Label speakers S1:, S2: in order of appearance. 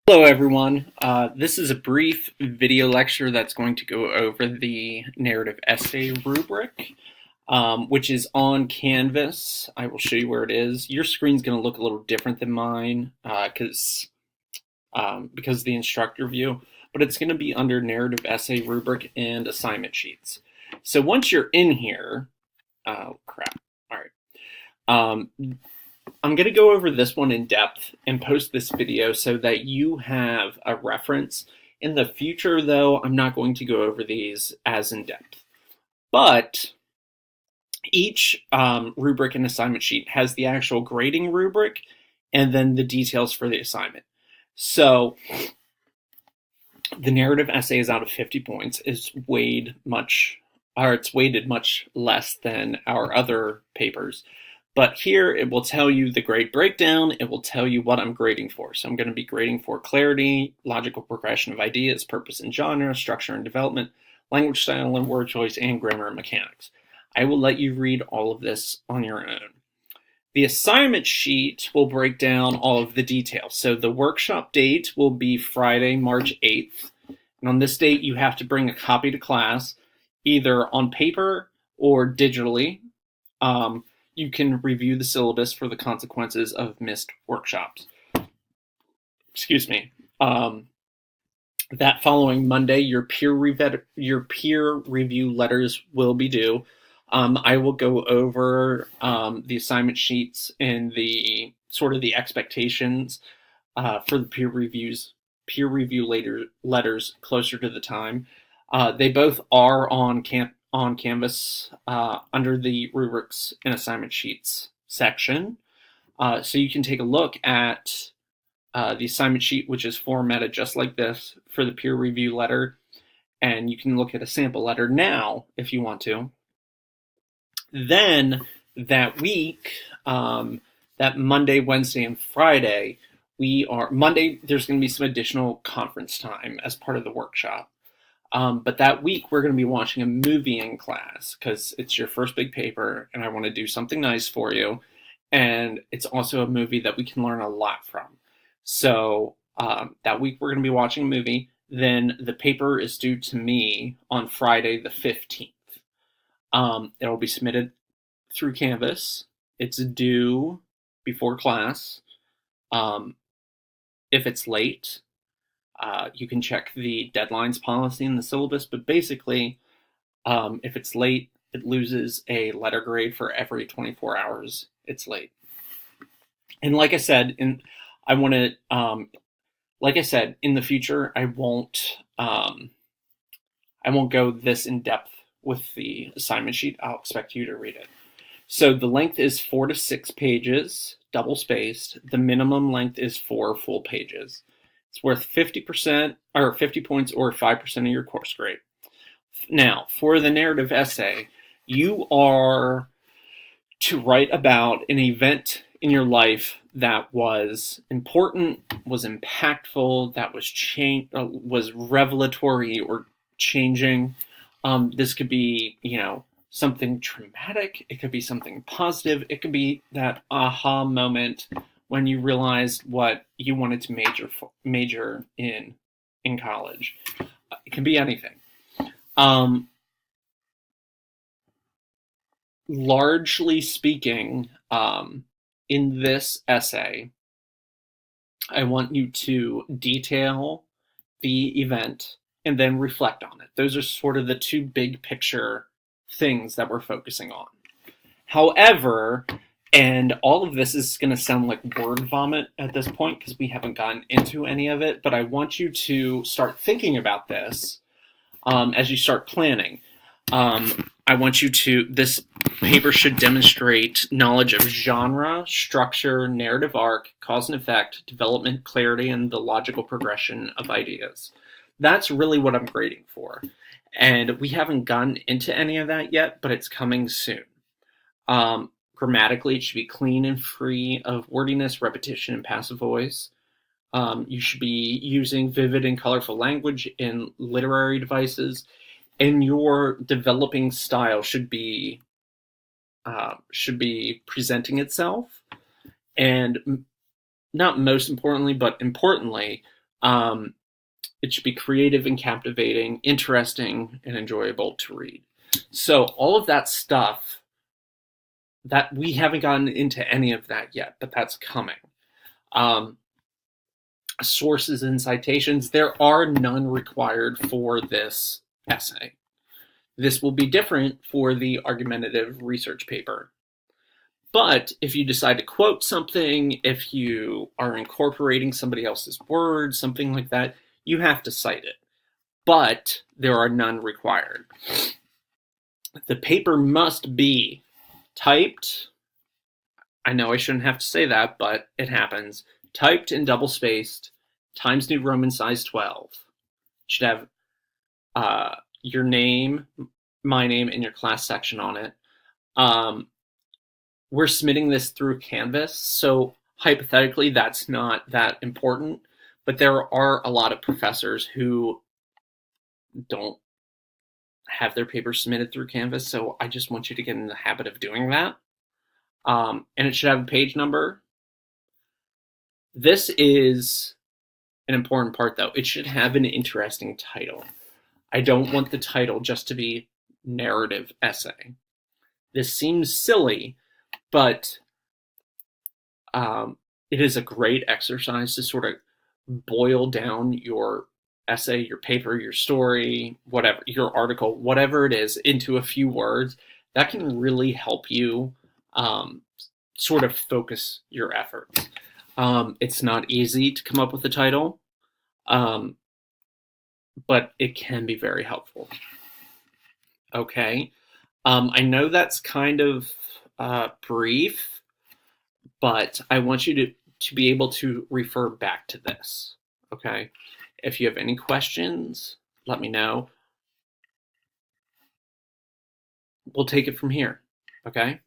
S1: Hello everyone. This is a brief video lecture that's going to go over the narrative essay rubric, which is on Canvas. I will show you where it is. Your screen's going to look a little different than mine because of the instructor view, but it's going to be under narrative essay rubric and assignment sheets. So once you're in here, oh crap, all right. I'm going to go over this one in depth and post this video so that you have a reference. In the future, though, I'm not going to go over these as in depth. But each rubric and assignment sheet has the actual grading rubric and then the details for the assignment. So the narrative essay is out of 50 points. It's weighted much less than our other papers. But here it will tell you the grade breakdown. It will tell you what I'm grading for. So I'm going to be grading for clarity, logical progression of ideas, purpose and genre, structure and development, language style and word choice, and grammar and mechanics. I will let you read all of this on your own. The assignment sheet will break down all of the details. So the workshop date will be Friday, March 8th. And on this date, you have to bring a copy to class, either on paper or digitally. You can review the syllabus for the consequences of missed workshops. Excuse me. That following Monday, your peer review letters will be due. I will go over the assignment sheets and the sort of the expectations for the peer review letters closer to the time. They both are on Canvas under the rubrics and assignment sheets section. So you can take a look at the assignment sheet, which is formatted just like this for the peer review letter. And you can look at a sample letter now if you want to. Then that week, that Monday, Wednesday, and Friday, Monday, there's going to be some additional conference time as part of the workshop. But that week, we're going to be watching a movie in class because it's your first big paper and I want to do something nice for you. And it's also a movie that we can learn a lot from. So that week, we're going to be watching a movie. Then the paper is due to me on Friday, the 15th. It will be submitted through Canvas. It's due before class. If it's late, you can check the deadlines policy in the syllabus, but basically, if it's late, it loses a letter grade for every 24 hours it's late. And like I said, in the future, I won't go this in depth with the assignment sheet. I'll expect you to read it. So the length is 4 to 6 pages, double spaced. The minimum length is 4 full pages. It's worth 50% or 50 points or 5% of your course grade. Now, for the narrative essay, you are to write about an event in your life that was important, was impactful, that was revelatory or changing. This could be, something traumatic. It could be something positive. It could be that aha moment when you realized what you wanted to major in college. It can be anything. Largely speaking, in this essay, I want you to detail the event and then reflect on it. Those are sort of the two big picture things that we're focusing on. However, and all of this is going to sound like word vomit at this point because we haven't gotten into any of it, but I want you to start thinking about this as you start planning. This paper should demonstrate knowledge of genre, structure, narrative arc, cause and effect, development, clarity, and the logical progression of ideas. That's really what I'm grading for. And we haven't gotten into any of that yet, but it's coming soon. Grammatically, it should be clean and free of wordiness, repetition, and passive voice. You should be using vivid and colorful language in literary devices, and your developing style should be presenting itself. And not most importantly, but importantly, It should be creative and captivating, interesting and enjoyable to read. So all of that stuff that we haven't gotten into any of that yet, but that's coming. Um, Sources and citations, there are none required for this essay. This will be different for the argumentative research paper. But if you decide to quote something, if you are incorporating somebody else's words, something like that, you have to cite it. But there are none required. The paper must be typed. I know I shouldn't have to say that, but it happens. Typed and double-spaced, Times New Roman size 12. It should have your name, my name, and your class section on it. We're submitting this through Canvas, so hypothetically that's not that important, but there are a lot of professors who don't have their papers submitted through Canvas, so I just want you to get in the habit of doing that. And it should have a page number. This is an important part, though. It should have an interesting title. I don't want the title just to be narrative essay. This seems silly, but it is a great exercise to sort of boil down your essay, your paper, your story, whatever, your article, whatever it is, into a few words. That can really help you sort of focus your efforts. It's not easy to come up with a title, but it can be very helpful. Okay. I know that's kind of brief, but I want you to be able to refer back to this. Okay. If you have any questions, let me know. We'll take it from here. Okay.